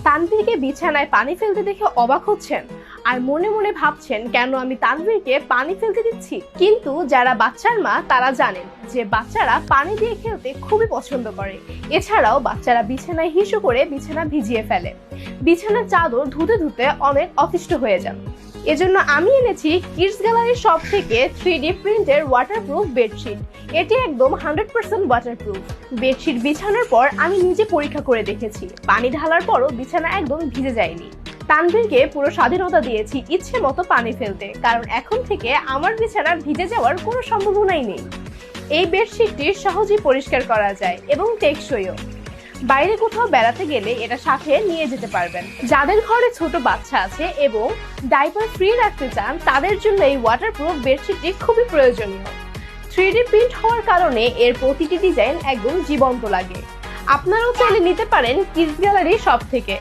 তানভীরকে বিছানায় পানি ফেলতে দেখে অবাক হচ্ছেন আর মনে মনে ভাবছেন কেন আমি তানভীরকে পানি ফেলতে দিচ্ছি। কিন্তু যারা বাচ্চার মা তারা জানেন যে বাচ্চারা পানি দিয়ে খেলতে খুবই পছন্দ করে। এছাড়াও বাচ্চারা বিছানায় হিসু করে বিছানা ভিজিয়ে ফেলে, বিছানার চাদর ধুতে ধুতে অনেক অতিষ্ঠ হয়ে যান। এজন্য আমি এনেছি কিডস গ্যালারি শপ থেকে 3D প্রিন্টের ওয়াটারপ্রুফ বেডশিট। এটি একদম 100% ওয়াটারপ্রুফ। বেডশিট বিছানোর পর আমি নিজে পরীক্ষা করে দেখেছি, পানি ঢালার পরও বিছানা একদম ভিজে যায়নি। তানভীরকে পুরো স্বাধীনতা দিয়েছি ইচ্ছে মতো পানি ফেলতে, কারণ এখন থেকে আমার বিছানা ভিজে যাওয়ার কোনো সম্ভাবনাই নেই। এই বেডশিটটি সহজেই পরিষ্কার করা যায় এবং টেকসইও। বাইরে কোথাও বেড়াতে গেলে এটা সাথে নিয়ে যেতে পারবেন। যাদের ঘরে ছোট বাচ্চা আছে এবং ডাইপার ফ্রি রাখতে চান তাদের জন্য এই ওয়াটারপ্রুফ বেডশিটটি খুবই প্রয়োজনীয়। 3D প্রিন্ট হওয়ার কারণে এর প্রতিটি ডিজাইন একদম জীবন্ত লাগে। আপনারাও চাইলে নিতে পারেন কিডস গ্যালারি শপ থেকে।